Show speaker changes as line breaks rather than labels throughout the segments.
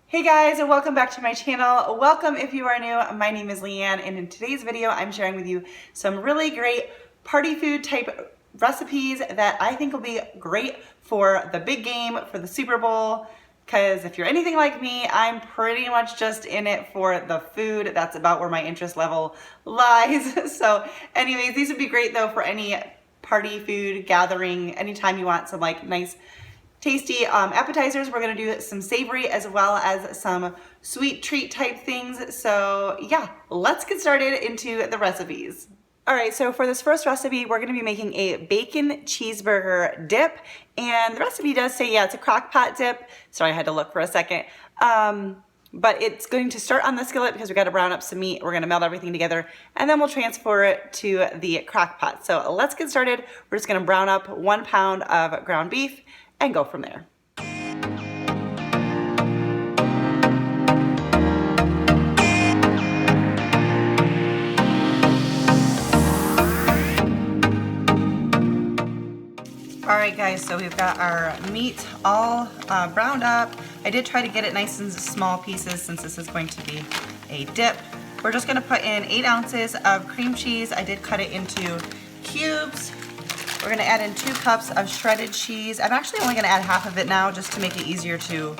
Hey guys, and welcome back to my channel. Welcome if you are new. My name is Leanne, and in today's video I'm sharing with you some really great party food type recipes that I think will be great for the big game, for the Super Bowl, because if you're anything like me, I'm pretty much just in it for the food. That's about where my interest level lies. So anyways, these would be great though for any party food gathering, anytime you want some like nice tasty appetizers. We're gonna do some savory as well as some sweet treat type things. So yeah, let's get started into the recipes. All right, so for this first recipe, we're gonna be making a bacon cheeseburger dip. And the recipe does say, yeah, it's a crock pot dip. Sorry, I had to look for a second. But it's going to start on the skillet because we gotta brown up some meat. We're gonna melt everything together and then we'll transfer it to the crock pot. So let's get started. We're just gonna brown up 1 pound of ground beef and go from there. All right guys, so we've got our meat all browned up. I did try to get it nice and small pieces since this is going to be a dip. We're just gonna put in 8 ounces of cream cheese. I did cut it into cubes. We're gonna add in 2 cups of shredded cheese. I'm actually only gonna add half of it now just to make it easier to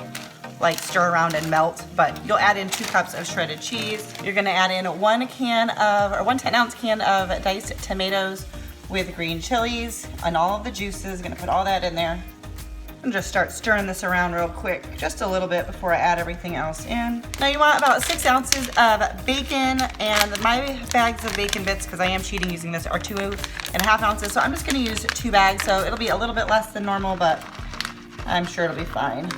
like stir around and melt, but you'll add in 2 cups of shredded cheese. You're gonna add in 1 10-ounce can of diced tomatoes with green chilies and all of the juices. Gonna put all that in there and just start stirring this around real quick, just a little bit before I add everything else in. Now you want about 6 ounces of bacon, and my bags of bacon bits, because I am cheating using this, are 2.5 ounces. So I'm just gonna use 2 bags, so it'll be a little bit less than normal, but I'm sure it'll be fine.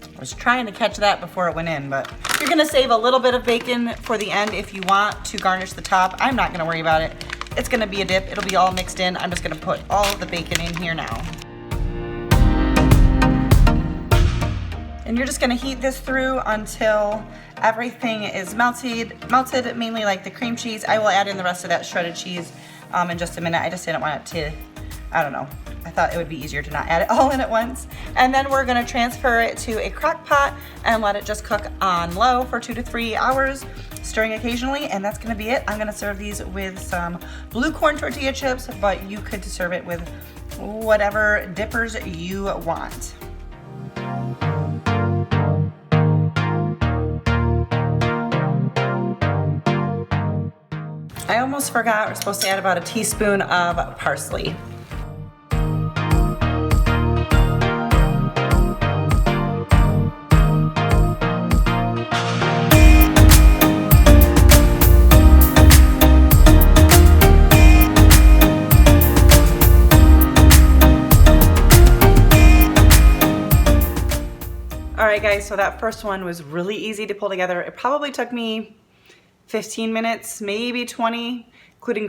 I was trying to catch that before it went in, but you're gonna save a little bit of bacon for the end if you want to garnish the top. I'm not gonna worry about it. It's gonna be a dip, it'll be all mixed in. I'm just gonna put all of the bacon in here now. And you're just gonna heat this through until everything is melted, mainly like the cream cheese. I will add in the rest of that shredded cheese in just a minute. I just didn't want it to, I don't know. I thought it would be easier to not add it all in at once. And then we're gonna transfer it to a crock pot and let it just cook on low for 2 to 3 hours, stirring occasionally, and that's gonna be it. I'm gonna serve these with some blue corn tortilla chips, but you could serve it with whatever dippers you want. I almost forgot, we're supposed to add about a teaspoon of parsley. All right guys, so that first one was really easy to pull together. It probably took me 15 minutes, maybe 20, including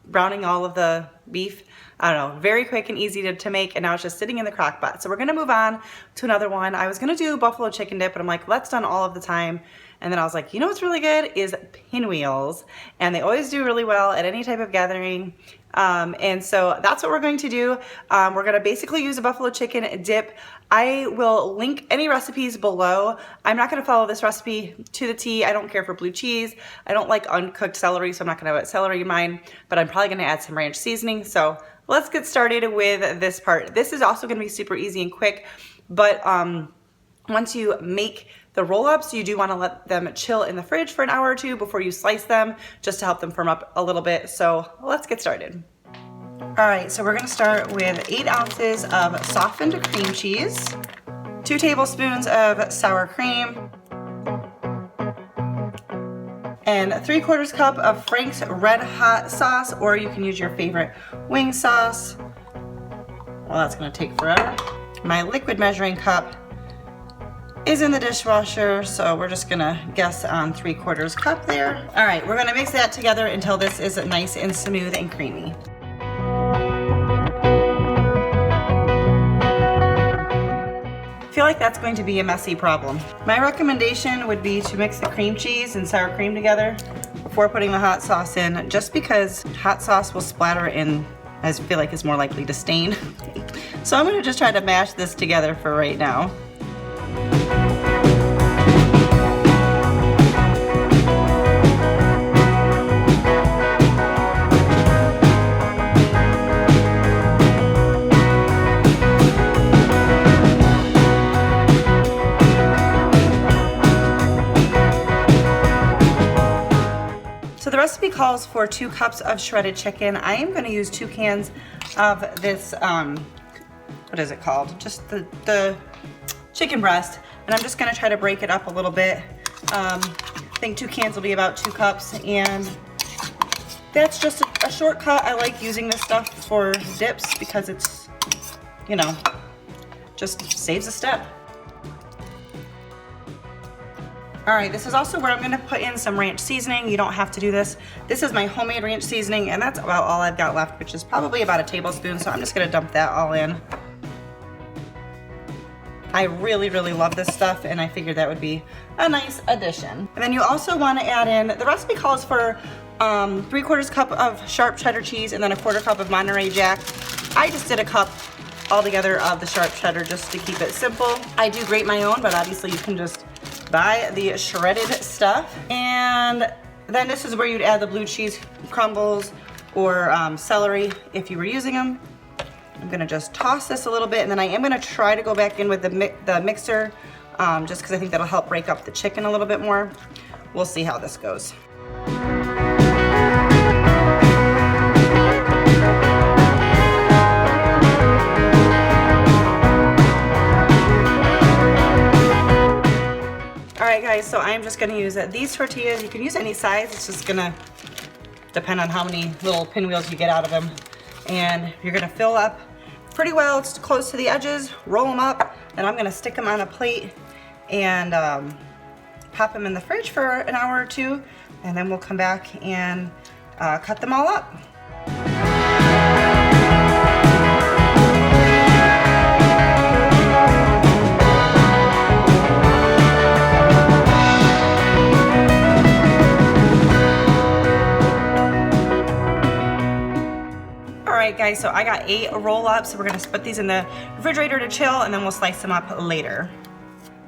browning all of the beef. I don't know, very quick and easy to make, and now it's just sitting in the crock pot. So we're gonna move on to another one. I was gonna do buffalo chicken dip, but I'm like, that's done all of the time. And then I was like, you know what's really good is Pinwheels, and they always do really well at any type of gathering. And so that's what we're going to do. We're gonna basically use a buffalo chicken dip. I will link any recipes below. I'm not gonna follow this recipe to the T. I don't care for blue cheese. I don't like uncooked celery, so I'm not gonna put celery in mine, but I'm probably gonna add some ranch seasoning. So let's get started with this part. This is also gonna be super easy and quick, but once you make the roll-ups, you do wanna let them chill in the fridge for an hour or 2 before you slice them, just to help them firm up a little bit. So let's get started. All right, so we're gonna start with 8 ounces of softened cream cheese, 2 tablespoons of sour cream, and 3/4 cup of Frank's Red Hot sauce, or you can use your favorite wing sauce. Well, that's gonna take forever. My liquid measuring cup is in the dishwasher, so we're just gonna guess on 3/4 cup there. All right, we're gonna mix that together until this is nice and smooth and creamy. I feel like that's going to be a messy problem. My recommendation would be to mix the cream cheese and sour cream together before putting the hot sauce in, just because hot sauce will splatter in, I feel like is more likely to stain. So I'm gonna just try to mash this together for right now. recipe calls for 2 cups of shredded chicken. I am going to use 2 cans of this, what is it called? Just the chicken breast. And I'm just going to try to break it up a little bit. I think 2 cans will be about 2 cups. And that's just a shortcut. I like using this stuff for dips because it's, you know, just saves a step. All right, this is also where I'm gonna put in some ranch seasoning. You don't have to do this. This is my homemade ranch seasoning, and that's about all I've got left, which is probably about a tablespoon, so I'm just gonna dump that all in. I really, really love this stuff, and I figured that would be a nice addition. And then you also wanna add in, the recipe calls for 3/4 cup of sharp cheddar cheese and then 1/4 cup of Monterey Jack. I just did a cup altogether of the sharp cheddar just to keep it simple. I do grate my own, but obviously you can just buy the shredded stuff. And then this is where you'd add the blue cheese crumbles or celery if you were using them. I'm gonna just toss this a little bit, and then I am gonna try to go back in with the mixer just because I think that'll help break up the chicken a little bit more. We'll see how this goes. Alright guys, so I'm just going to use these tortillas. You can use any size, it's just going to depend on how many little pinwheels you get out of them. And you're going to fill up pretty well, it's close to the edges, roll them up, and I'm going to stick them on a plate and pop them in the fridge for an hour or 2, and then we'll come back and cut them all up. Alright guys, so I got 8 roll-ups, so we're going to put these in the refrigerator to chill, and then we'll slice them up later.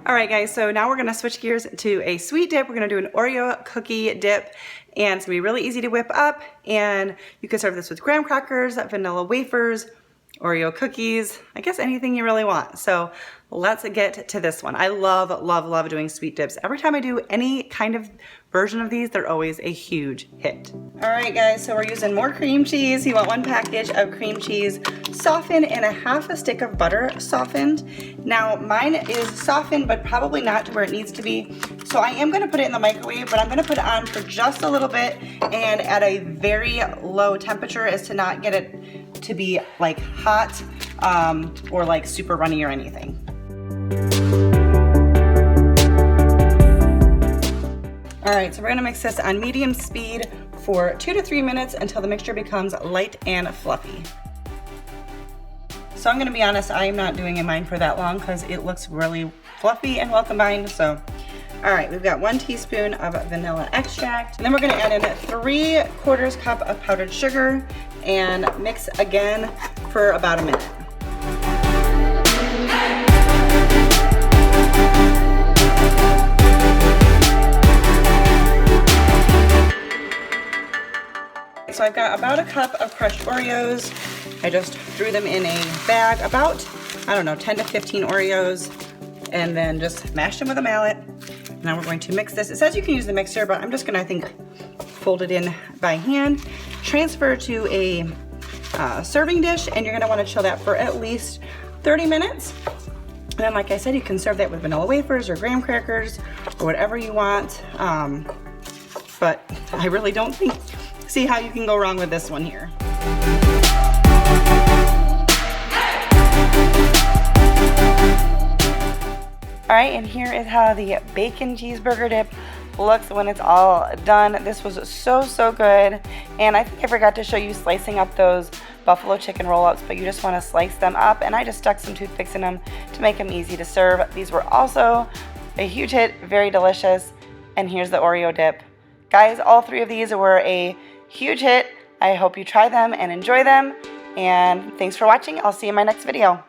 Alright guys, so now we're going to switch gears to a sweet dip. We're going to do an Oreo Cookie Dip, and it's going to be really easy to whip up, and you can serve this with graham crackers, vanilla wafers, Oreo cookies, I guess anything you really want. So let's get to this one. I love, love, love doing sweet dips. Every time I do any kind of version of these, they're always a huge hit. All right guys, so we're using more cream cheese. You want 1 package of cream cheese softened and 1/2 stick of butter softened. Now mine is softened, but probably not to where it needs to be. So I am gonna put it in the microwave, but I'm gonna put it on for just a little bit and at a very low temperature as to not get it to be like hot or like super runny or anything. All right, so we're gonna mix this on medium speed for 2 to 3 minutes until the mixture becomes light and fluffy. So I'm gonna be honest, I am not doing mine for that long because it looks really fluffy and well combined. So, all right, we've got 1 teaspoon of vanilla extract, and then we're gonna add in 3/4 cup of powdered sugar and mix again for about a minute. So I've got about a cup of crushed Oreos. I just threw them in a bag, about, I don't know, 10 to 15 Oreos, and then just mashed them with a mallet. Now we're going to mix this. It says you can use the mixer, but I'm just gonna, I think, fold it in by hand. Transfer to a serving dish, and you're gonna wanna chill that for at least 30 minutes. And then, like I said, you can serve that with vanilla wafers or graham crackers or whatever you want. But I really don't see how you can go wrong with this one here. All right, and here is how the bacon cheeseburger dip looks when it's all done. This was so good, and I think I forgot to show you slicing up those buffalo chicken roll-ups, but you just want to slice them up, and I just stuck some toothpicks in them to make them easy to serve. These were also a huge hit, very delicious, and here's the Oreo dip. Guys, all 3 of these were a huge hit. I hope you try them and enjoy them, and thanks for watching. I'll see you in my next video.